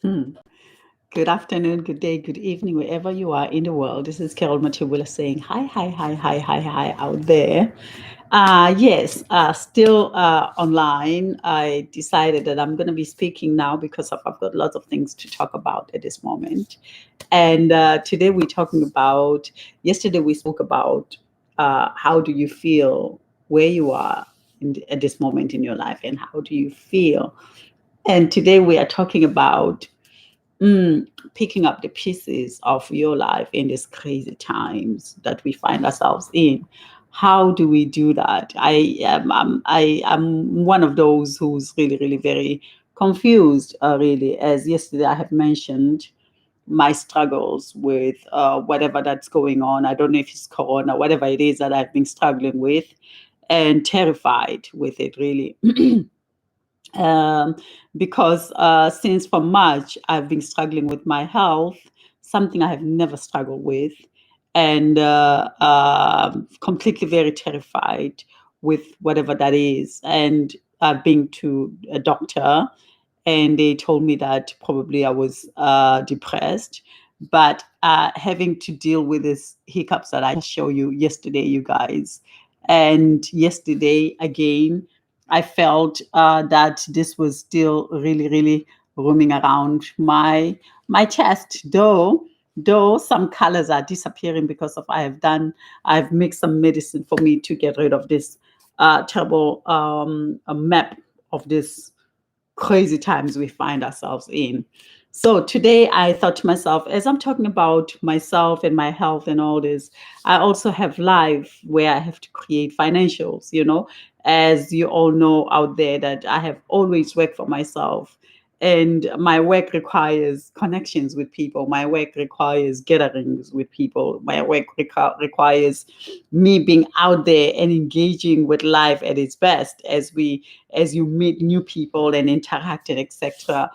Hmm. Good afternoon, good day, good evening, wherever you are in the world. This is Carol Matibula saying hi, hi, hi, hi, hi, hi out there. Yes, still online. I decided that I'm going to be speaking now because I've got lots of things to talk about at this moment. And today we're talking about, yesterday we spoke about how do you feel where you are at this moment in your life and how do you feel. And today we are talking about mm, picking up the pieces of your life in these crazy times that we find ourselves in. How do we do that? I am one of those who's really, really very confused. Really, as yesterday I have mentioned my struggles with whatever that's going on. I don't know if it's corona, whatever it is that I've been struggling with, and terrified with it. Really. um, because since from March, I've been struggling with my health, something I have never struggled with, and completely very terrified with whatever that is. And I've been to a doctor, and they told me that probably I was depressed. But having to deal with these hiccups that I show you yesterday, you guys, and yesterday again, I felt that this was still really, really roaming around my chest. Though some colors are disappearing because of I've mixed some medicine for me to get rid of this terrible map of this crazy times we find ourselves in. So today I thought to myself, as I'm talking about myself and my health and all this, I also have life where I have to create financials, as you all know out there that I have always worked for myself. And my work requires connections with people. My work requires gatherings with people. My work requires me being out there and engaging with life at its best as you meet new people and interact and etc.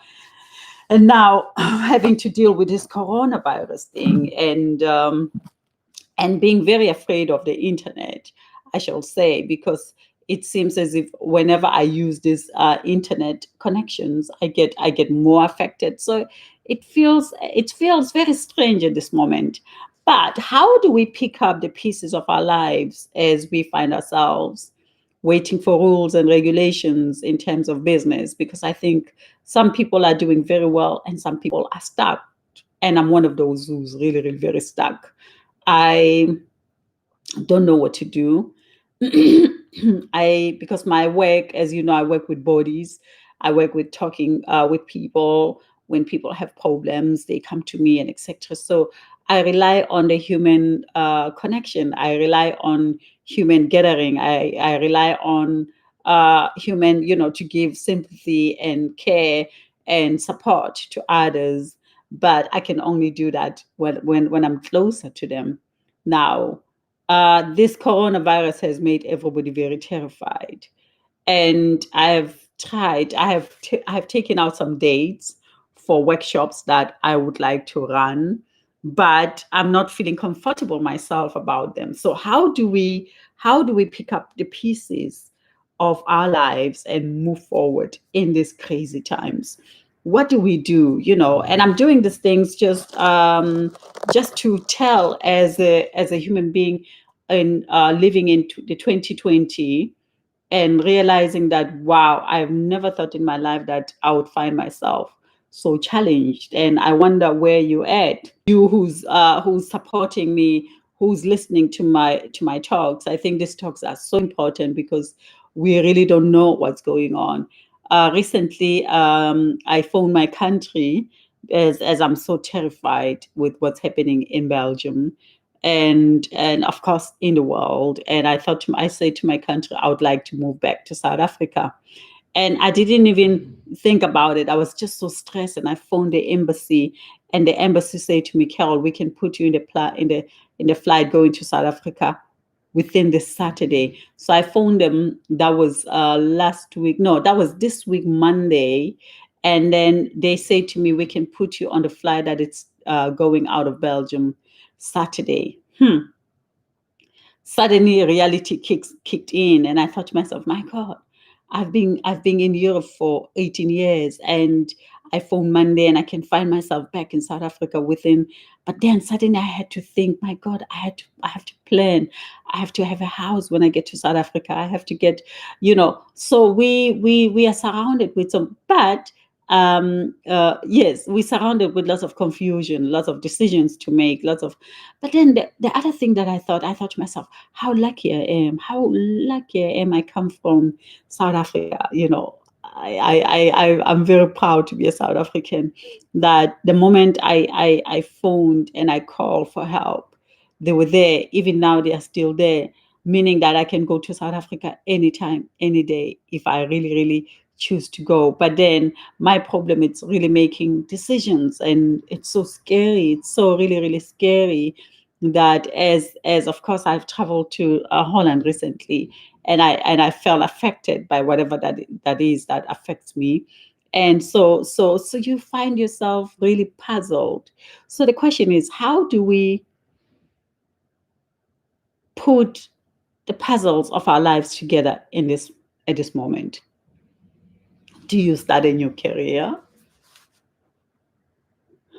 And now having to deal with this coronavirus thing and being very afraid of the internet, I shall say, because it seems as if whenever I use these internet connections, I get more affected. So it feels very strange at this moment. But how do we pick up the pieces of our lives as we find ourselves waiting for rules and regulations in terms of business? Because I think some people are doing very well and some people are stuck. And I'm one of those who's really, really very stuck. I don't know what to do. I because my work, as you know, I work with bodies. I work with talking with people. When people have problems, they come to me and etc. So I rely on the human connection. I rely on human gathering. I rely on human, to give sympathy and care and support to others. But I can only do that when I'm closer to them. Now, this coronavirus has made everybody very terrified, and I have taken out some dates for workshops that I would like to run, but I'm not feeling comfortable myself about them. So how do we pick up the pieces of our lives and move forward in these crazy times? What do we do? And I'm doing these things just to tell as a human being in living in the 2020 and realizing that wow, I've never thought in my life that I would find myself so challenged. And I wonder where you at, you who's supporting me, who's listening to my talks. I think these talks are so important because we really don't know what's going on. Recently, I phoned my country as I'm so terrified with what's happening in Belgium and of course in the world. And I said to my country, I would like to move back to South Africa. And I didn't even think about it. I was just so stressed, and I phoned the embassy, and the embassy said to me, Carol, we can put you in the flight going to South Africa within this Saturday. So I phoned them. That was last week. No, that was this week, Monday. And then they say to me, we can put you on the flight that it's going out of Belgium Saturday. Suddenly reality kicked in, and I thought to myself, my God, I've been in Europe for 18 years, and I phone Monday and I can find myself back in South Africa within. But then suddenly I had to think, my God, I have to plan. I have to have a house when I get to South Africa. I have to get, So we are surrounded with some, but yes, we're surrounded with lots of confusion, lots of decisions to make, lots of. But then the other thing that I thought to myself, how lucky I am, how lucky I am. I come from South Africa. I'm very proud to be a South African. That the moment I phoned and I called for help, they were there. Even now, they are still there, meaning that I can go to South Africa anytime, any day, if I really, really choose to go. But then my problem is really making decisions, and it's so scary. It's so really, really scary that as of course I've traveled to Holland recently, and I felt affected by whatever that is that affects me. And so you find yourself really puzzled. So the question is, how do we put the puzzles of our lives together in this at this moment? Do you start a new career?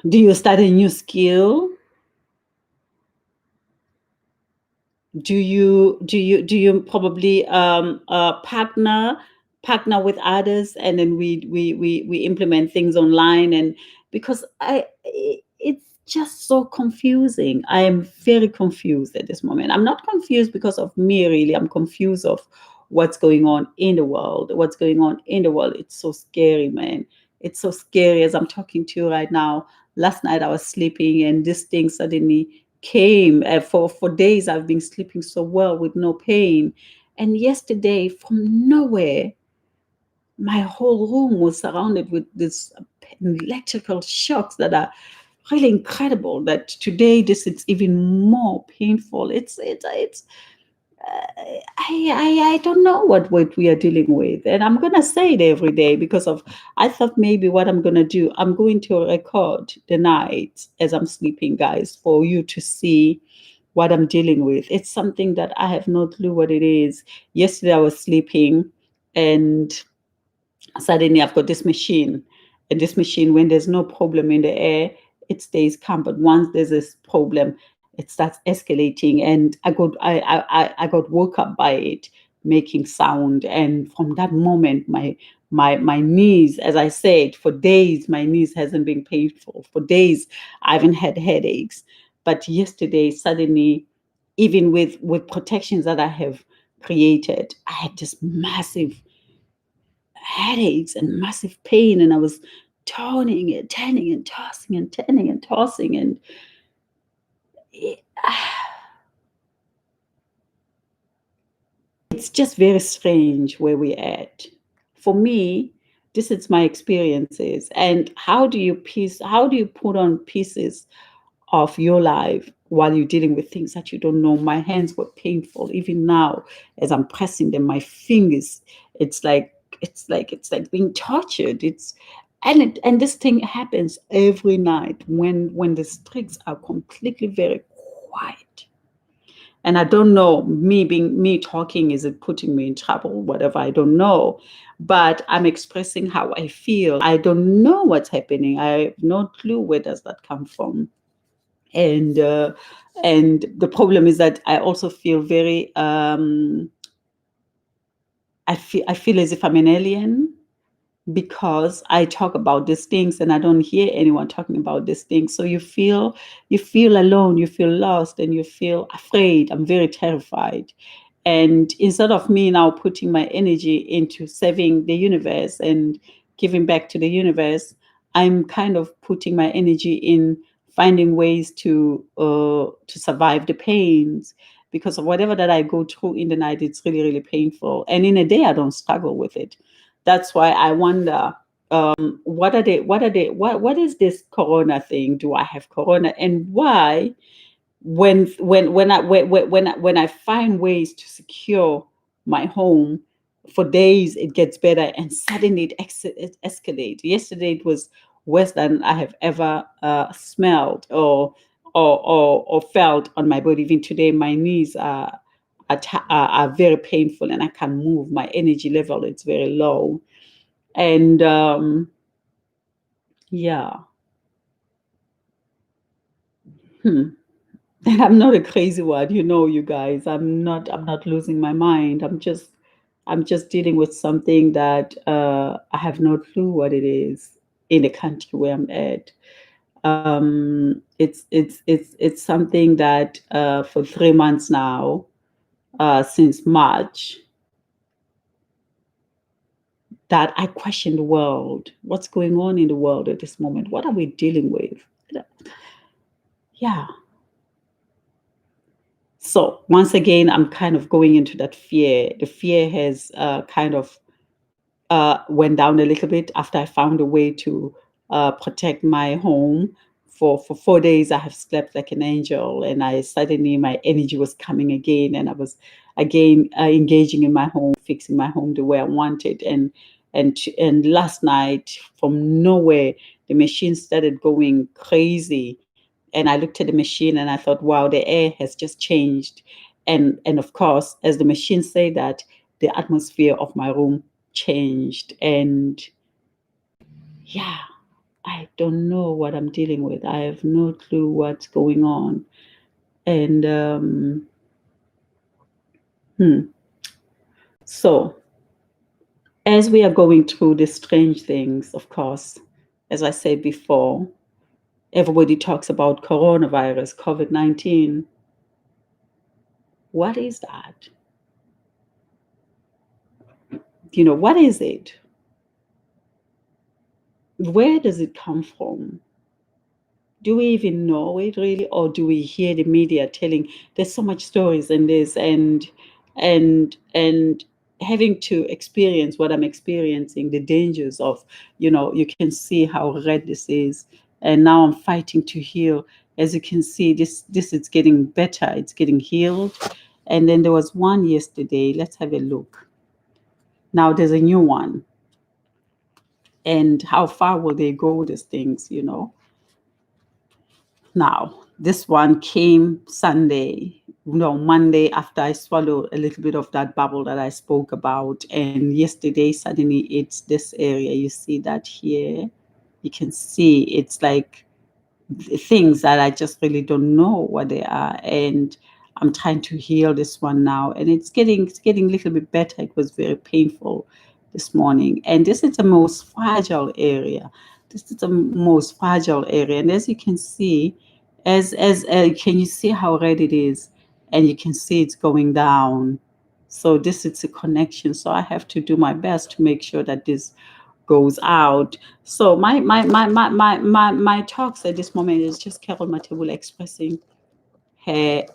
Do you start a new skill? Do you probably partner with others, and then we implement things online? And because it's just so confusing. I am very confused at this moment. I'm not confused because of me, really. I'm confused of what's going on in the world. What's going on in the world? It's so scary, man. It's so scary. As I'm talking to you right now, last night I was sleeping and this thing suddenly came. For days I've been sleeping so well with no pain, and yesterday, from nowhere, my whole room was surrounded with this electrical shocks that are really incredible. That today this is even more painful. It's I don't know what we are dealing with, and I'm gonna say it every day because of. I thought maybe what I'm gonna do, I'm going to record the night as I'm sleeping, guys, for you to see what I'm dealing with. It's something that I have no clue what it is. Yesterday I was sleeping, and suddenly I've got this machine, and this machine, when there's no problem in the air, it stays calm. But once there's this problem, it starts escalating, and I got woke up by it making sound. And from that moment, my knees, as I said, for days my knees hasn't been painful. For days I haven't had headaches. But yesterday, suddenly, even with protections that I have created, I had this massive headaches and massive pain, and I was turning and turning and tossing and turning and tossing, and it- it's just very strange where we're at. For me, this is my experiences. And how do you put on pieces of your life while you're dealing with things that you don't know? My hands were painful. Even now, as I'm pressing them, my fingers, it's like it's like being tortured. And this thing happens every night when the streets are completely very quiet. And I don't know, me talking, is it putting me in trouble, whatever, I don't know. But I'm expressing how I feel. I don't know what's happening. I have no clue where does that come from. And uh, and the problem is that I also feel very I feel as if I'm an alien, because I talk about these things and I don't hear anyone talking about these things. So you feel alone, you feel lost, and you feel afraid. I'm very terrified. And instead of me now putting my energy into serving the universe and giving back to the universe, I'm kind of putting my energy in finding ways to survive the pains, because of whatever that I go through in the night. It's really, really painful, and in a day I don't struggle with it. That's why I wonder, what is this corona thing? Do I have corona? And why, when I find ways to secure my home for days, it gets better, and suddenly it escalates. Yesterday it was worse than I have ever smelled or felt on my body. Even today, my knees are are very painful, and I can't move. My energy level is very low, and yeah. Hmm. And I'm not a crazy one, you guys. I'm not losing my mind. I'm just dealing with something that I have no clue what it is in the country where I'm at. It's something that for 3 months now, since March, that I question the world. What's going on in the world at this moment? What are we dealing with? Yeah. So once again, I'm kind of going into that fear. The fear has kind of went down a little bit after I found a way to protect my home. For 4 days, I have slept like an angel, and I suddenly my energy was coming again, and I was again engaging in my home, fixing my home the way I wanted. And last night, from nowhere, the machine started going crazy, and I looked at the machine and I thought, wow, the air has just changed. And of course, as the machine said that, the atmosphere of my room changed. And yeah, I don't know what I'm dealing with. I have no clue what's going on. And hmm. So as we are going through these strange things, of course, as I said before, everybody talks about coronavirus, COVID-19. What is that? What is it? Where does it come from? Do we even know it really, or do we hear the media telling? There's so much stories in this, and having to experience what I'm experiencing, the dangers of, you can see how red this is, and now I'm fighting to heal. As you can see, this is getting better, it's getting healed. And then there was one yesterday. Let's have a look. Now there's a new one. And how far will they go, these things? Now, this one came Sunday, no, Monday, after I swallowed a little bit of that bubble that I spoke about. And yesterday, suddenly it's this area. You see that here? You can see it's like things that I just really don't know what they are. And I'm trying to heal this one now. And it's getting a little bit better. It was very painful this morning. And this is the most fragile area. This is the most fragile area. And as you can see, as can you see how red it is? And you can see it's going down. So this is a connection. So I have to do my best to make sure that this goes out. So my talks at this moment is just Carol Matebula expressing her.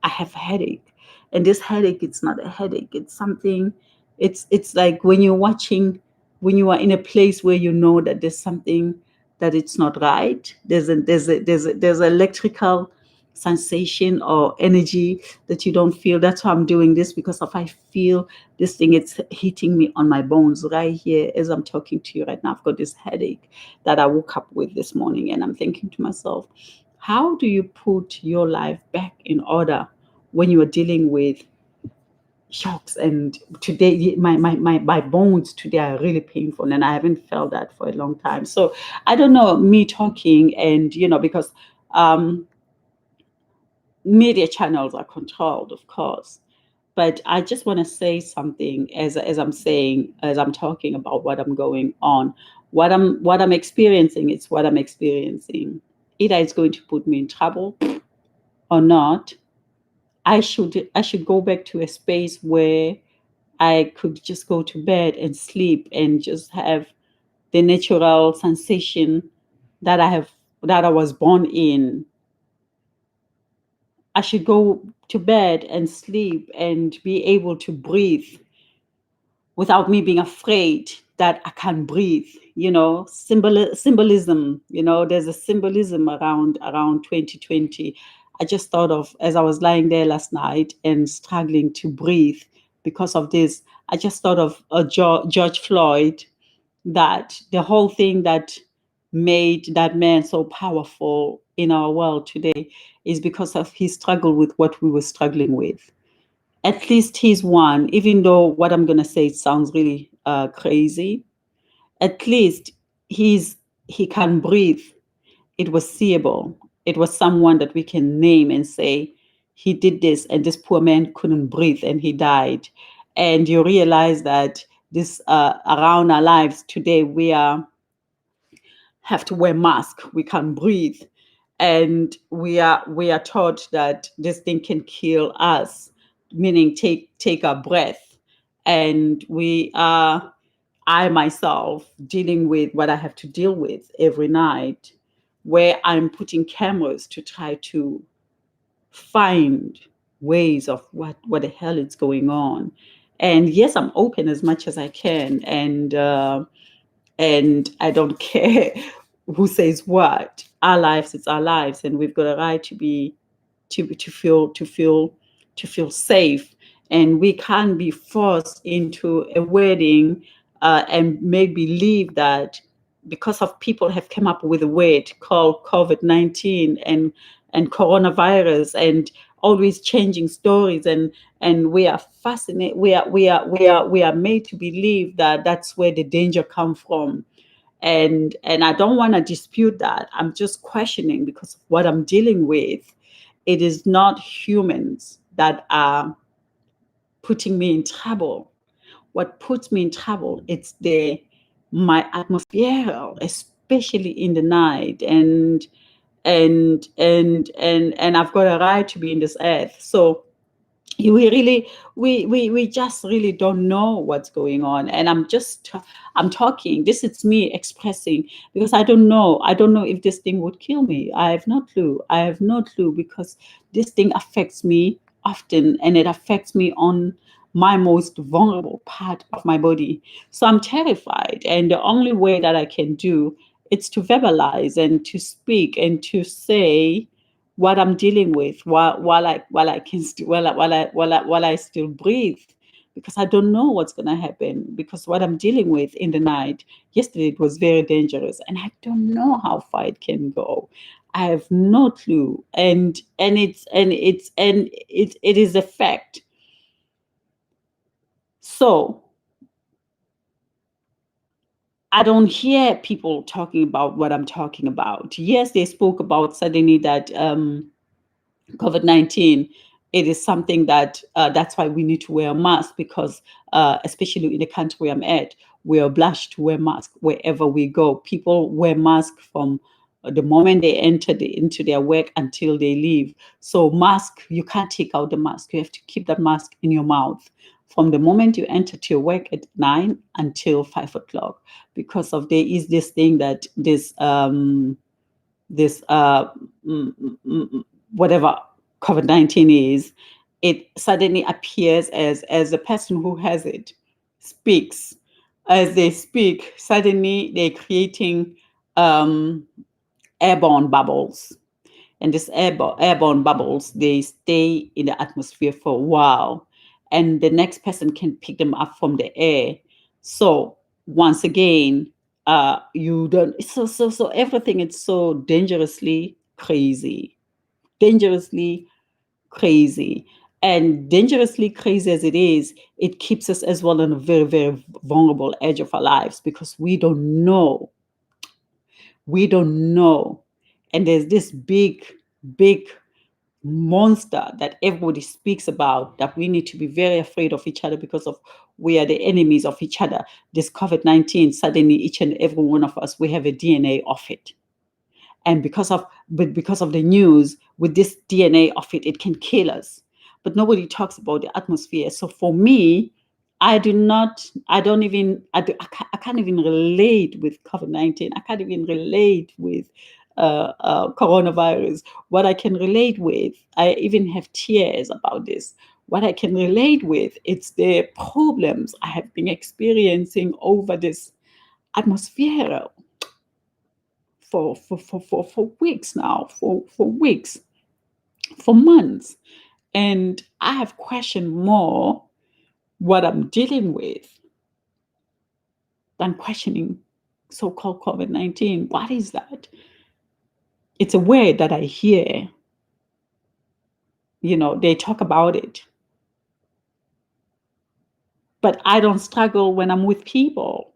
I have a headache, and this headache, it's not a headache. It's something. It's like when you're watching, when you are in a place where you know that there's something that it's not right. There's electrical sensation or energy that you don't feel. That's why I'm doing this, because if I feel this thing, it's hitting me on my bones right here as I'm talking to you right now. I've got this headache that I woke up with this morning, and I'm thinking to myself, how do you put your life back in order when you are dealing with shocks? And today, my bones today are really painful, and I haven't felt that for a long time. So I don't know, me talking, and because media channels are controlled, of course. But I just want to say something as I'm talking about what I'm going on, what I'm experiencing. It's what I'm experiencing. Either it's going to put me in trouble or not. I should go back to a space where I could just go to bed and sleep and just have the natural sensation that I was born in. I should go to bed and sleep and be able to breathe without me being afraid that I can't breathe. Symbolism. There's a symbolism around 2020. I just thought of, as I was lying there last night and struggling to breathe because of this. I just thought of George Floyd, that the whole thing that made that man so powerful in our world today is because of his struggle with what we were struggling with. At least he's one, even though what I'm going to say sounds really crazy. At least he's he can breathe. It was seeable. It was someone that we can name and say, he did this, and this poor man couldn't breathe and he died. And you realize that this around our lives today, we are have to wear mask. We can't breathe, and we are taught that this thing can kill us, meaning take our breath. And we are I myself dealing with what I have to deal with every night, where I'm putting cameras to try to find ways of what the hell is going on. And yes, I'm open as much as I can, and I don't care who says what. Our lives, it's our lives, and we've got a right to be to feel safe. And we can't be forced into a wedding and make believe that because of people have come up with a word called COVID-19 and coronavirus and always changing stories, and we are fascinated, we are made to believe that that's where the danger come from. And I don't want to dispute that. I'm just questioning because of what I'm dealing with. It is not humans that are putting me in trouble. What puts me in trouble, it's the my atmosphere, especially in the night. And I've got a right to be in this earth. So we really we just really don't know what's going on. And I'm talking, this is me expressing, because I don't know if this thing would kill me. I have no clue because this thing affects me often, and it affects me on my most vulnerable part of my body. So I'm terrified, and the only way that I can do is to verbalize and to speak and to say what I'm dealing with while I can still while I still breathe, because I don't know what's gonna happen, because what I'm dealing with in the night yesterday, it was very dangerous, and I don't know how far it can go. I have no clue, and it is a fact. So I don't hear people talking about what I'm talking about. Yes, they spoke about suddenly that COVID-19, it is something that that's why we need to wear a mask, because especially in the country where I'm at, we are obliged to wear masks wherever we go. People wear masks from the moment they enter into their work until they leave. So mask, you can't take out the mask. You have to keep that mask in your mouth from the moment you enter to your work at 9 until 5 o'clock, because of there is this thing that this whatever COVID-19 is, it suddenly appears as the person who has it speaks. As they speak, suddenly they're creating um, airborne bubbles, and these airborne bubbles, they stay in the atmosphere for a while, and the next person can pick them up from the air. So once again, you don't so everything is so dangerously crazy. And dangerously crazy as it is, it keeps us as well on a very, very vulnerable edge of our lives, because we don't know. And there's this big monster that everybody speaks about, that we need to be very afraid of each other, because of we are the enemies of each other. This COVID-19, suddenly each and every one of us, we have a DNA of it. And because of the news, with this DNA of it, it can kill us. But nobody talks about the atmosphere. So for me, I don't even, I can't even relate with COVID-19. I can't even relate with coronavirus. What I can relate with, I even have tears about this. What I can relate with, it's the problems I have been experiencing over this atmosphere for weeks now, for weeks, for months. And I have questioned more what I'm dealing with than questioning so-called COVID-19. What is that? It's a word that I hear. They talk about it. But I don't struggle when I'm with people,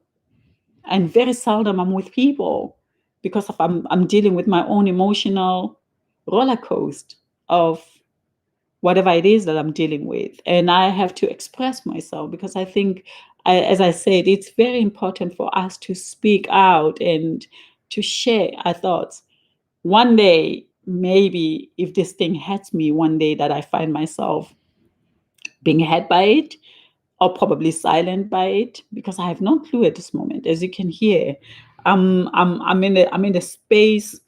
and very seldom I'm with people because I'm dealing with my own emotional roller coaster of whatever it is that I'm dealing with. And I have to express myself because I think, as I said, it's very important for us to speak out and to share our thoughts. One day, maybe if this thing hits me one day that I find myself being hit by it, or probably silent by it, because I have no clue at this moment. As you can hear, I'm in a space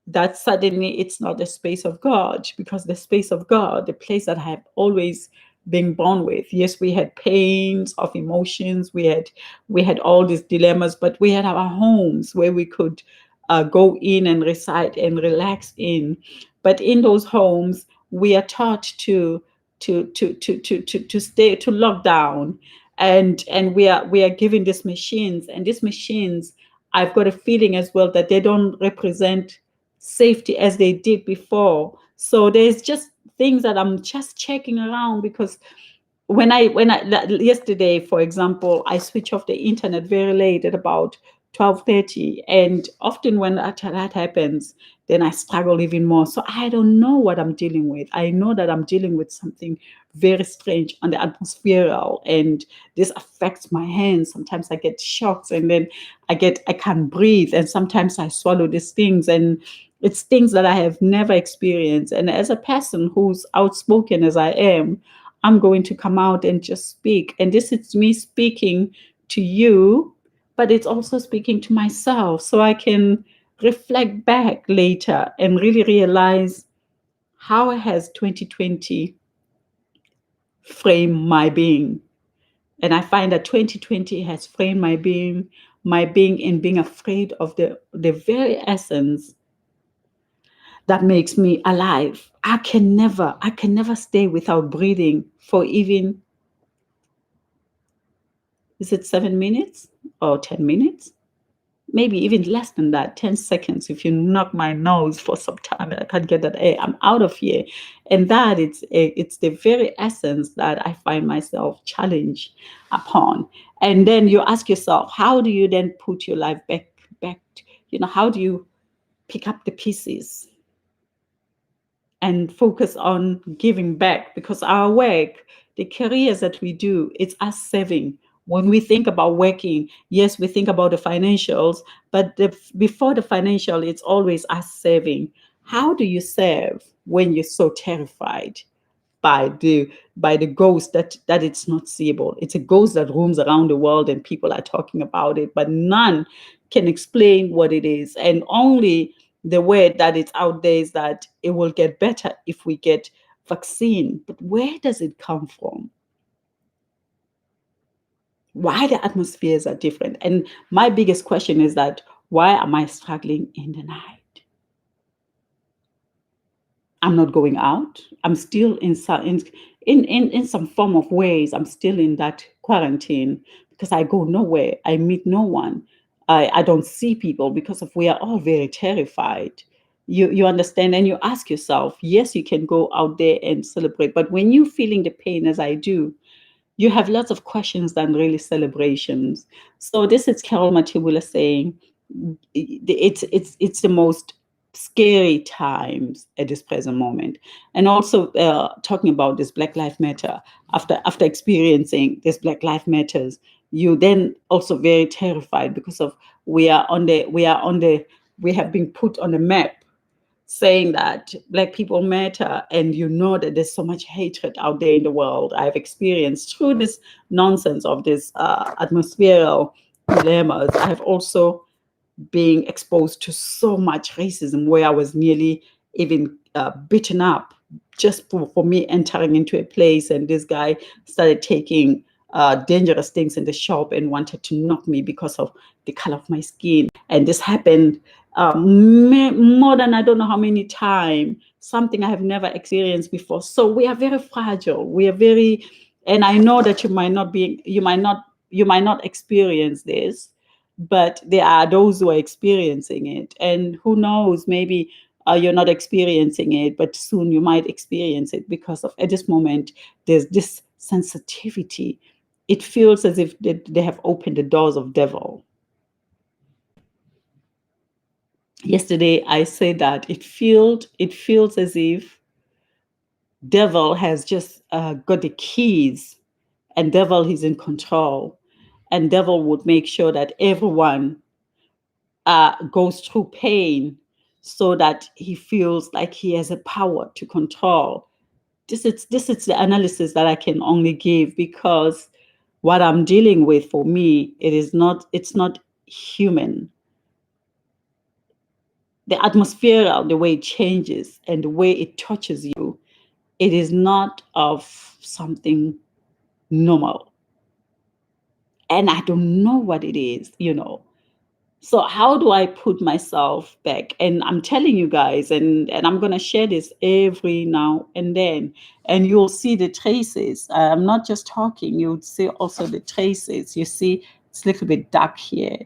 that suddenly it's not the space of God, because the space of God, the place that I have always been born with. Yes, we had pains of emotions, we had all these dilemmas, but we had our homes where we could go in and reside and relax in. But in those homes, we are taught to stay, to lock down, and we are given these machines, and these machines, I've got a feeling as well that they don't represent safety as they did before. So there's just things that I'm just checking around, because yesterday, for example, I switch off the internet very late at about 12:30, and often when that happens, then I struggle even more. So I don't know what I'm dealing with. I know that I'm dealing with something very strange on the atmospheric, and this affects my hands. Sometimes I get shocks, and then I can't breathe, and sometimes I swallow these things, and it's things that I have never experienced. And as a person who's outspoken as I am, I'm going to come out and just speak. And this is me speaking to you, but it's also speaking to myself, so I can reflect back later and really realize, how has 2020 framed my being? And I find that 2020 has framed my being in being afraid of the very essence that makes me alive. I can never stay without breathing for even, is it 7 minutes or 10 minutes? Maybe even less than that, 10 seconds. If you knock my nose for some time and I can't get that air, I'm out of here. And that it's the very essence that I find myself challenged upon. And then you ask yourself, how do you then put your life back, how do you pick up the pieces and focus on giving back? Because our work, the careers that we do, it's us serving. When we think about working, yes, we think about the financials, but before the financial, it's always us serving. How do you serve when you're so terrified by the ghost that it's not seeable? It's a ghost that roams around the world and people are talking about it, but none can explain what it is. And only the word that it's out there is that it will get better if we get vaccine. But where does it come from? Why the atmospheres are different? And my biggest question is that, why am I struggling in the night? I'm not going out. I'm still in some form of ways. I'm still in that quarantine because I go nowhere. I meet no one. I don't see people because of, we are all very terrified. You understand, and you ask yourself, yes, you can go out there and celebrate, but when you're feeling the pain as I do, you have lots of questions than really celebrations. So this is Carol Matibula saying, it's the most scary times at this present moment. And also talking about this Black Lives Matter, after experiencing this Black Lives Matters, you then also very terrified because of, we have been put on the map saying that Black people matter, and you know that there's so much hatred out there in the world. I've experienced through this nonsense of this atmospheric dilemmas. I have also been exposed to so much racism where I was nearly even beaten up just for me entering into a place, and this guy started taking dangerous things in the shop and wanted to knock me because of the color of my skin. And this happened more than I don't know how many times, something I have never experienced before. So we are very fragile. We are very, and I know that you might not experience this, but there are those who are experiencing it. And who knows, maybe you're not experiencing it, but soon you might experience it, because of, at this moment, there's this sensitivity it feels as if they have opened the doors of devil. Yesterday I said that it feels as if devil has just got the keys, and devil is in control, and devil would make sure that everyone goes through pain so that he feels like he has a power to control. This is the analysis that I can only give, because what I'm dealing with, for me, it's not human. The atmosphere, the way it changes and the way it touches you, it is not of something normal. And I don't know what it is. So how do I put myself back? And I'm telling you guys, and I'm gonna share this every now and then, and you'll see the traces. I'm not just talking, you'll see also the traces. You see, it's a little bit dark here.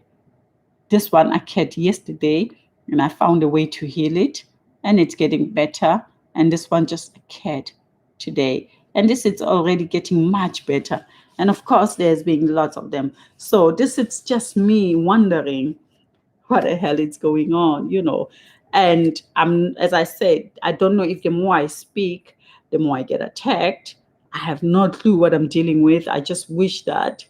This one I cut yesterday, and I found a way to heal it, and it's getting better. And this one just occurred today, and this is already getting much better. And of course, there's been lots of them. So this is just me wondering what the hell is going on. And as I said, I don't know if the more I speak, the more I get attacked. I have no clue what I'm dealing with. I just wish that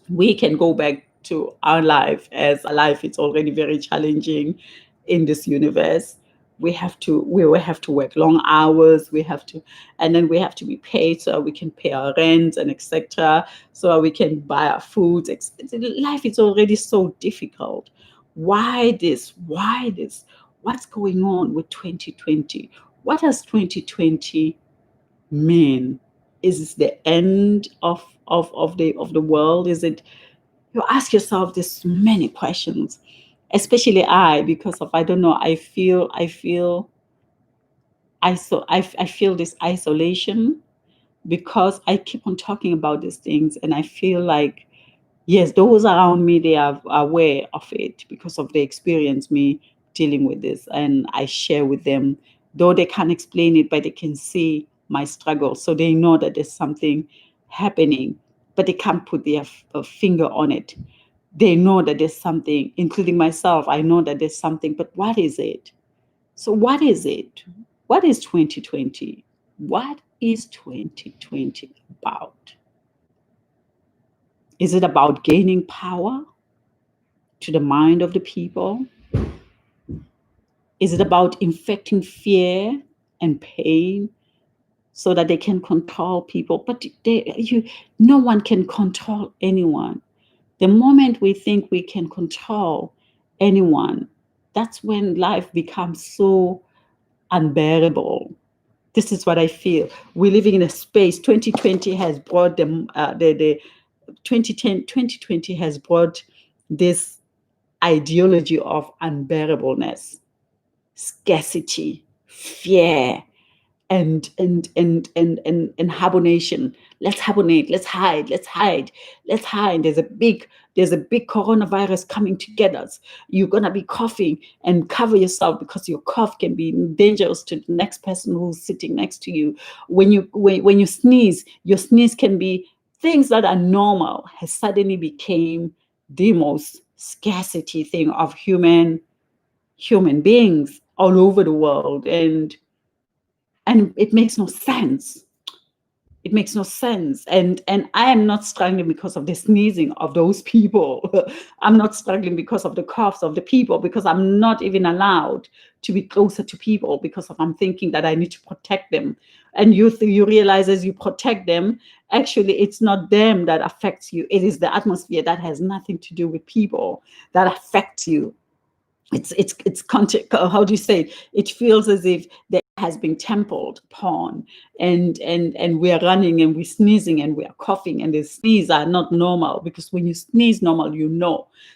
we can go back to our life, as a life is already very challenging in this universe. We will have to work long hours. And then we have to be paid so we can pay our rent and etc. So we can buy our food. Life is already so difficult. Why this? Why this? What's going on with 2020? What does 2020 mean? Is this the end of the world? Is it? You ask yourself this many questions, especially because of, I don't know, I feel this isolation, because I keep on talking about these things, and I feel like, yes, those around me, they are aware of it because of the experience me dealing with this, and I share with them, though they can't explain it, but they can see my struggle, so they know that there's something happening, but they can't put their finger on it. They know that there's something, including myself. I know that there's something, but what is it? So what is it? What is 2020? What is 2020 about? Is it about gaining power to the mind of the people? Is it about infecting fear and pain so that they can control people? But no one can control anyone. The moment we think we can control anyone, that's when life becomes so unbearable. This is what I feel. We're living in a space. 2020 has brought the 2020 has brought this ideology of unbearableness, scarcity, fear, and hibernation. Let's hibernate. Let's hide. Let's hide. Let's hide. There's a big coronavirus coming to get us. You're gonna be coughing, and cover yourself, because your cough can be dangerous to the next person who's sitting next to you. When you sneeze, your sneeze can be, things that are normal has suddenly became the most scarcity thing of human beings all over the world, and it makes no sense. It makes no sense. And I am not struggling because of the sneezing of those people. I'm not struggling because of the coughs of the people, because I'm not even allowed to be closer to people, because of, I'm thinking that I need to protect them. And you realize, as you protect them, actually it's not them that affects you. It is the atmosphere that has nothing to do with people that affects you. It's content. How do you say it? It feels as if there has been templed upon, and we are running, and we're sneezing, and we are coughing, and the sneeze are not normal, because when you sneeze normal,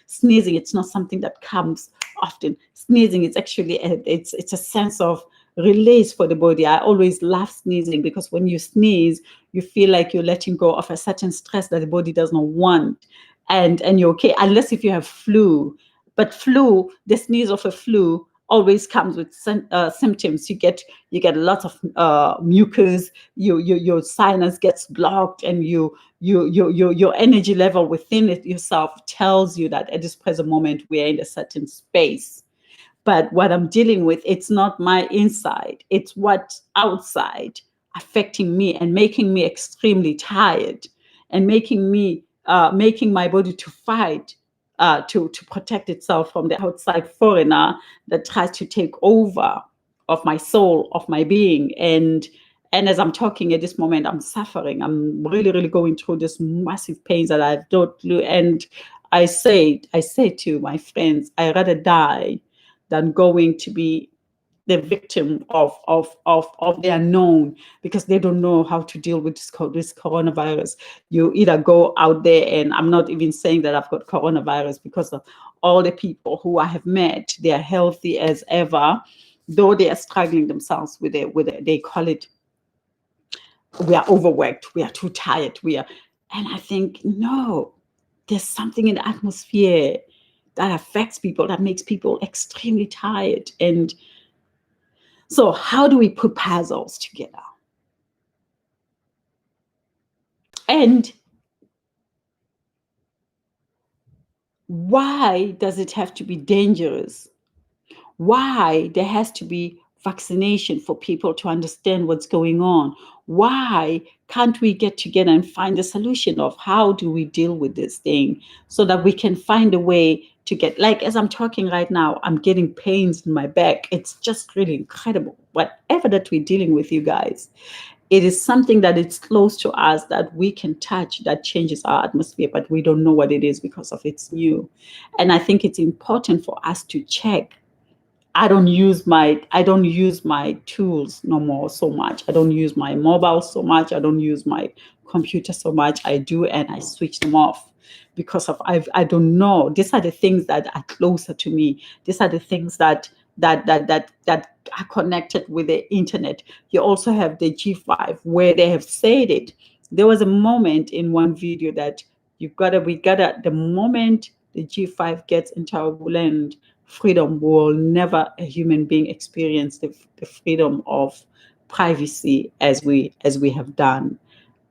sneezing, it's not something that comes often. Sneezing, it's actually it's a sense of release for the body. I always love sneezing, because when you sneeze, you feel like you're letting go of a certain stress that the body does not want, and you're okay, unless if you have flu. But flu, the sneeze of a flu, always comes with symptoms. You get lots of mucus. Your sinus gets blocked, and your energy level within it yourself tells you that at this present moment we are in a certain space. But what I'm dealing with, it's not my inside, it's what's outside affecting me and making me extremely tired, and making my body to fight, to protect itself from the outside foreigner that tries to take over of my soul, of my being. And as I'm talking at this moment, I'm suffering. I'm really, really going through this massive pains that I've don't do. And I say to my friends, I rather die than going to be the victim of the unknown, because they don't know how to deal with this coronavirus. You either go out there, and I'm not even saying that I've got coronavirus, because of all the people who I have met, they are healthy as ever, though they are struggling themselves with it. They call it, we are overworked, we are too tired, and I think, no, there's something in the atmosphere that affects people, that makes people extremely tired. And so, how do we put puzzles together? And why does it have to be dangerous? Why there has to be vaccination for people to understand what's going on? Why can't we get together and find a solution of how do we deal with this thing, so that we can find a way to get, like, as I'm talking right now, I'm getting pains in my back. It's just really incredible. Whatever that we're dealing with, you guys, it is something that is close to us, that we can touch, that changes our atmosphere, but we don't know what it is because of it's new. And I think it's important for us to check. I don't use my tools no more so much. I don't use my mobile so much. I don't use my computer so much. I do, and I switch them off, because of I don't know. These are the things that are closer to me. These are the things that are connected with the internet. You also have the G5, where they have said it. There was a moment in one video that we gotta, the moment the G5 gets into our land, freedom, will never a human being experience the freedom of privacy as we have done.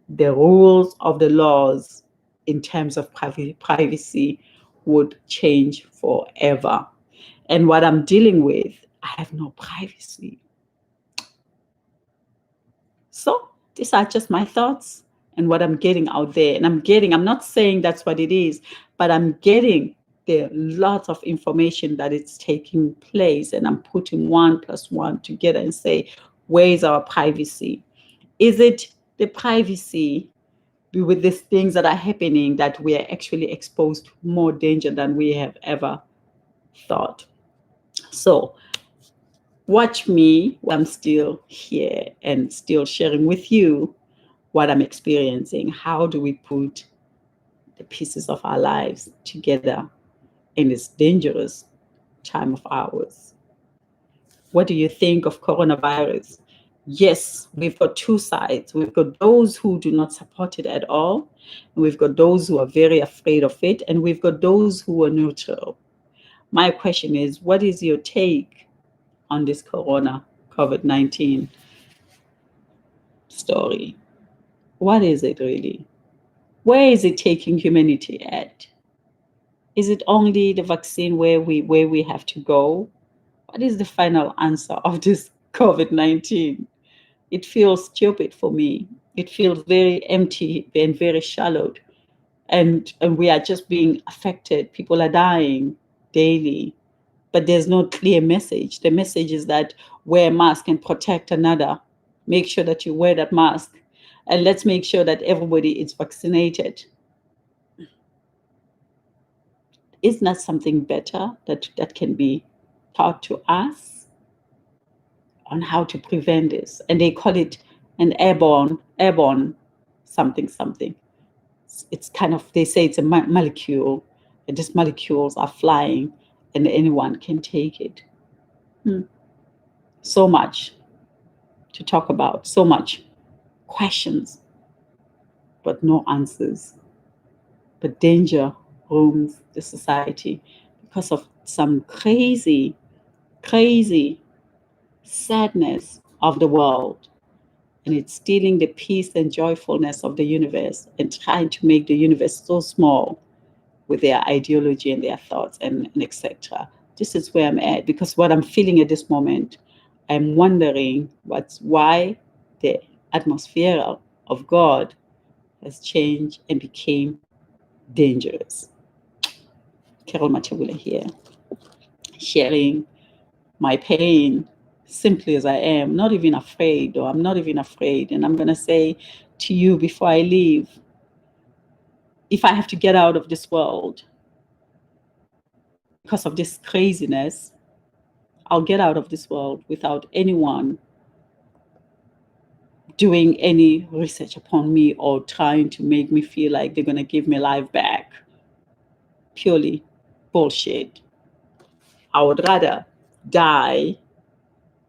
The rules of the laws in terms of privacy would change forever. And what I'm dealing with, I have no privacy. So these are just my thoughts and what I'm getting out there. And I'm not saying that's what it is, but I'm getting the lots of information that it's taking place. And I'm putting 1 + 1 together and say, where is our privacy? Is it the privacy with these things that are happening, that we are actually exposed to more danger than we have ever thought? So watch me. I'm still here and still sharing with you what I'm experiencing. How do we put the pieces of our lives together in this dangerous time of ours? What do you think of coronavirus? Yes, we've got two sides. We've got those who do not support it at all, and we've got those who are very afraid of it, and we've got those who are neutral. My question is, what is your take on this COVID-19 story? What is it really? Where is it taking humanity at? Is it only the vaccine where we have to go? What is the final answer of this COVID-19? It feels stupid for me. It feels very empty and very shallow. And we are just being affected. People are dying daily, but there's no clear message. The message is that wear a mask and protect another. Make sure that you wear that mask. And let's make sure that everybody is vaccinated. Isn't that something better that can be taught to us on how to prevent this? And they call it an airborne something something. It's kind of, they say it's a molecule, and these molecules are flying, and anyone can take it. So much to talk about, so much questions, but no answers. But danger roams the society because of some crazy crazy sadness of the world, and it's stealing the peace and joyfulness of the universe and trying to make the universe so small with their ideology and their thoughts and etc. This is where I'm at, because what I'm feeling at this moment, I'm wondering why the atmosphere of God has changed and became dangerous. Carol Matabula here, sharing my pain simply as I am, not even afraid, or I'm not even afraid. And I'm going to say to you before I leave, if I have to get out of this world because of this craziness, I'll get out of this world without anyone doing any research upon me or trying to make me feel like they're going to give me life back. Purely bullshit. I would rather die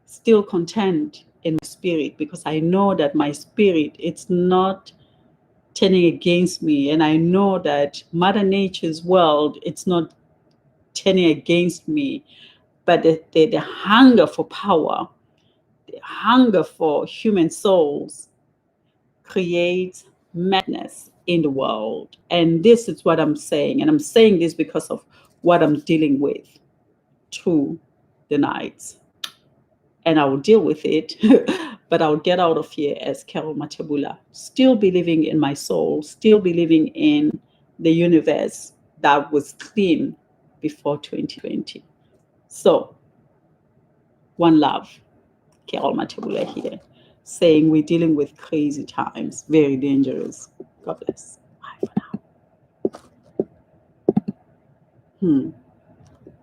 still content in my spirit, because I know that my spirit, it's not turning against me, and I know that Mother Nature's world, it's not turning against me, but the hunger for power, the hunger for human souls creates madness in the world. And this is what I'm saying, and I'm saying this because of what I'm dealing with through the nights. And I will deal with it, but I'll get out of here as Carol Matabula, still believing in my soul, still believing in the universe that was clean before 2020. So, one love, Carol Matabula here, saying we're dealing with crazy times, very dangerous. God bless. Bye for now.